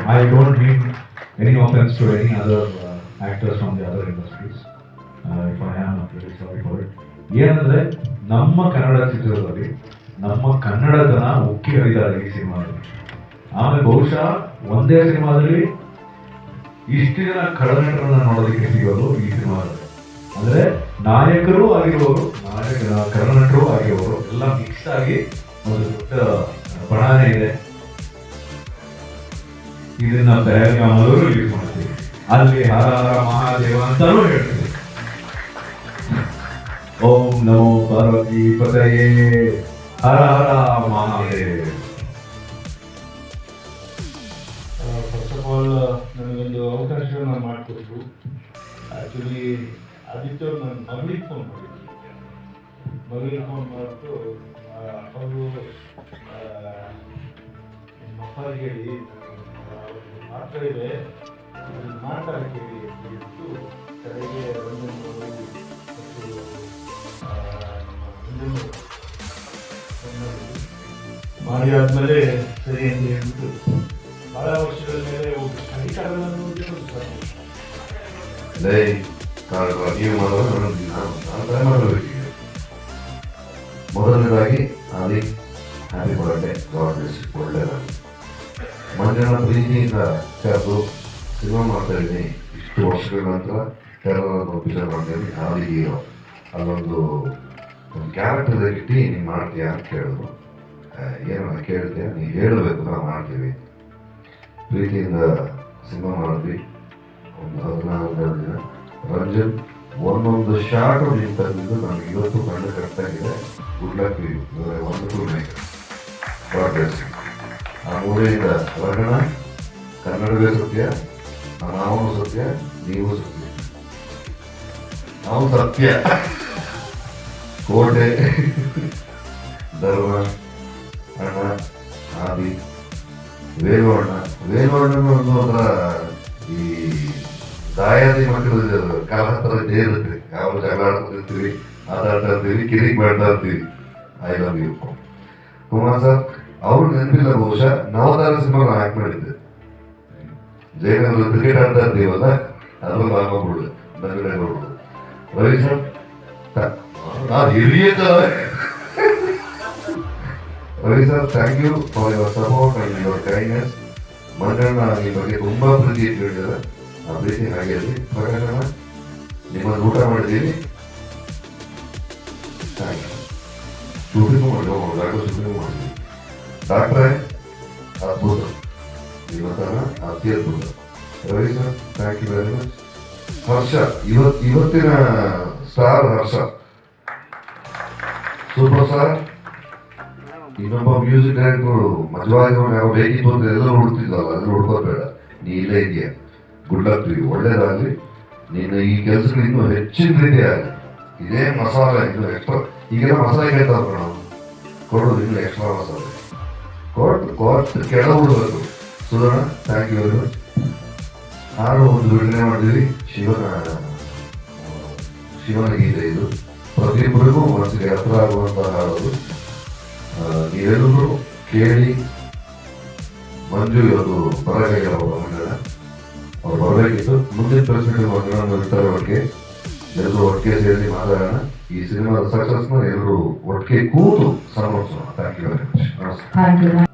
I don't mean any offense to any other actors from the other industries. If I am, I'm really sorry for it. ಏನಂದ್ರೆ ನಮ್ಮ ಕನ್ನಡ ಚಿತ್ರದಲ್ಲಿ ನಮ್ಮ ಕನ್ನಡತನ ಉಕ್ಕಿ ಹರಿದಾರೆ ಈ ಸಿನಿಮಾದಲ್ಲಿ. ಆಮೇಲೆ ಬಹುಶಃ ಒಂದೇ ಸಿನಿಮಾದಲ್ಲಿ ಇಷ್ಟು ಜನ ಕಳನಟರನ್ನ ನೋಡೋದಕ್ಕೆ ಸಿಗೋದು ಈ ಸಿನಿಮಾದಲ್ಲಿ. ಅಂದ್ರೆ ನಾಯಕರು ಆಗಿರೋರು, ಕಳನಟರು ಆಗಿರೋರು ಎಲ್ಲ ಮಿಕ್ಸ್ ಆಗಿ ಒಂದು ದೊಡ್ಡ ಬಣಾನೆ ಇದೆ. ಇದನ್ನ ಬೆಳಗಾಮಲ್ಲೂ ರಿಲೀಸ್ ಮಾಡ್ತೀವಿ, ಅಲ್ಲಿ ಹರ ಹರ ಮಹಾದೇವ ಅಂತಾನೂ ಹೇಳ್ತೀವಿ. ಓಂ ನಮೋ ಪಾರ್ವತಿ ಪತಯೇ ಹರ ಹರ ಮಹಾದೇವ್. ಫಸ್ಟ್ ಆಫ್ ಆಲ್ ನನಗೊಂದು ಅವಕಾಶವನ್ನು ಮಾಡಿಕೊಟ್ರು. ಆ್ಯಕ್ಚುಲಿ ಆದಿತ್ಯ ಅವ್ರು ನನ್ನ ಮಗಳಿಗೆ ಫೋನ್ ಮಾಡಿದ್ರು. ಮಗಳಿಗೆ ಫೋನ್ ಮಾಡಿಬಿಟ್ಟು ಅವರು ನಿಮ್ಮ ಅಪ್ಪಗೆ ಹೇಳಿ ಮಾತ್ರ ಇದೆ, ಮಾತಾಡಕ್ಕೆ ಹೇಳಿ ಇಟ್ಟು ಕಡೆಗೆ ಮಾಡಿ ಆದಮೇಲೆ ಸರಿ ಅಂತ ಹೇಳ್ಬಿಟ್ಟು ಬಹಳ ವರ್ಷಗಳ ಮೇಲೆ ಮೊದಲನೇದಾಗಿ Aadi happy birthday, god bless you, ಒಳ್ಳೆಯದಾಗಿ. ಮಂಜನ ಪ್ರೀತಿಯಿಂದ ಕರೆದು ಸಿನಿಮಾ ಮಾಡ್ತಾ ಇದ್ದೀನಿ. ಇಷ್ಟು ವರ್ಷಗಳ ನಂತರ ಕನ್ನಡ ಪಿಕ್ಚರ್ ಮಾಡ್ತೀನಿ. ಆದಿ ಹೀರೋ ಅಲ್ಲೊಂದು ಕ್ಯಾರೆಕ್ಟರ್ ಇಟ್ಟು ನೀನು ಮಾಡ್ತೀಯಾ ಅಂತ ಕೇಳಿದ್ರು. ಏನು ಕೇಳ್ತೀಯ, ನೀವು ಹೇಳಬೇಕು, ನಾವು ಮಾಡ್ತೀವಿ. ಪ್ರೀತಿಯಿಂದ ಸಿನಿಮಾ ಮಾಡಿದ್ವಿ. ಒಂದು 14 ದಿನ ರಂಜನ್ ಒಂದೊಂದು ಶಾರ್ಟ್ ನೀನು ತಂದಿದ್ದು ನನಗೆ ಇವತ್ತು ಕಣ್ಣು ಕರೆಕ್ಟಾಗಿದೆ. Good luck you, wonderful maker, God bless you. ಆ ಮೂಲೆಯಿಂದ ರಗಣ ಕನ್ನಡವೇ ಸತ್ಯ, ನಾವು ಸತ್ಯ, ನೀವು ಸತ್ಯ, ನಾವು ಸತ್ಯ. ಕೋಟೆ ಧರ್ಮ ಅಣ್ಣ ಆದಿ ವೇಣುವಣ್ಣ ಒಂದು ಈ ದಾಯಾದಿ ಮಕ್ಕಳು ಕಾಲ ಹತ್ರ ಇರುತ್ತೆ. ಯಾವ ಜಗಳ ಆಡ್ತಿರ್ತೀವಿ, ಆಟಾಡ್ತಾ ಇರ್ತೀವಿ, ಕಿರಿಕ್ ಮಾಡ್ತಾ ಇರ್ತೀವಿ. I love you Kumar sir. ಅವ್ರು ನೆನಪಿಲ್ಲ, ಬಹುಶಃ ನವತಾರ ಸಿನಿಮಾ ಆಕ್ಟ್ ಮಾಡಿದ್ದೆ. ಜಯನಗರ ಕ್ರಿಕೆಟ್ ಆಡ್ತಾ ಇರ್ತೀವಲ್ಲ, ಅದ್ರಲ್ಲಿ ಹಾಕೋಬಿಡುದು ನಗಡೆ ನೋಡ್ಬೋದು. ರವಿ ಸರ್ ಹಿರಿಯ Ravi sir, thank you for your support and your kindness. Manjanna ಈ ಬಗ್ಗೆ ತುಂಬಾ ಪ್ರೀತಿ ಇಟ್ಟಿದ್ದಾರೆ. ಆ ಪ್ರೀತಿ ಹಾಗೆ ಇರಲಿ. ಪ್ರಕಾಶಣ್ಣ, ನಿಮ್ಮನ್ನು ಊಟ ಮಾಡಿದ್ದೀವಿ, ಥ್ಯಾಂಕ್ ಯು. ಶೂಟಿಂಗು ಮಾಡಿದ್ವಿ. ಡಾಕ್ಟ್ರೇ ಅದ್ಭುತ, ಇವತ್ತನ ಅತಿ ಅದ್ಭುತ. Ravi sir, thank you very much. Harsha, ಇವತ್ತಿನ ಸ್ಟಾರ್ ಹರ್ಷ ಸೂಪರ್ ಸ್ಟಾರ್. ಇನ್ನೊಬ್ಬ ಮ್ಯೂಸಿಕ್ ಡೈರೆಕ್ಟರ್ ಮಜವಾಗಿ ಯಾವ ಬೇಕಿತ್ತು ಅಂತ ಎಲ್ಲ ಹುಡುಕ್ತಿದ್ದಲ್ಲ, ಅದನ್ನ ಹುಡ್ಕೋಬೇಡ, ನೀ ಇಲ್ಲೇ ಇದೆಯಾ. ಗುಡ್ ಲಕ್ ಯು, ಒಳ್ಳೇದಾಗಲಿ. ನೀನು ಈ ಕೆಲಸಗಳು ಇನ್ನೂ ಹೆಚ್ಚಿನ ರೀತಿ ಆಗಲಿ. ಇದೇ ಮಸಾಲೆ ಇನ್ನು ಎಕ್ಸ್ಟ್ರಾ, ಈಗೆಲ್ಲ ಮಸಾಲೆ ಕೇಳ್ತಾರೆ ನಾವು, ಕೊಡೋದು ಇನ್ನು ಎಕ್ಸ್ಟ್ರಾ ಮಸಾಲೆ ಕೊಟ್ಟು ಕೆಳ ಬಿಡಬೇಕು. ಸುಧರ್ಣ, ಥ್ಯಾಂಕ್ ಯು ವೆರಿ ಮಚ್. ಹಾಡು ಒಂದು ಬಿಡುಗಡೆ ಮಾಡಿದ್ವಿ, ಶಿವನ ಗೀತೆ. ಇದು ಪ್ರತಿಯೊಬ್ಬರಿಗೂ ಮನಸ್ಸಿಗೆ ಹತ್ರ ಆಗುವಂತಹ ಹಾಡೋದು. ನೀವೆಲ್ಲರೂ ಕೇಳಿ. ಮಂಜು ಇವತ್ತು ಬರಬೇಕಾಗಿಲ್ಲ, ಮಂಜಣ್ಣ ಅವ್ರು ಬರಬೇಕಿತ್ತು. ಮುಂದಿನ ಪ್ರೆಸಿಡೆಂಟ್ ಮಂಜಣ್ಣ ಇರ್ತಾರೆ ಒಟ್ಟಿಗೆ, ಎಲ್ಲರೂ ಒಟ್ಟಿಗೆ ಸೇರಿ ಮಾತಾಡೋಣ. ಈ ಸಿನಿಮಾದ ಸಕ್ಸಸ್ನ ಎಲ್ಲರೂ ಒಟ್ಟಿಗೆ ಕೂತು ಸಂಭ್ರಮಿಸೋಣ. Thank you very much. ನಮಸ್ಕಾರ.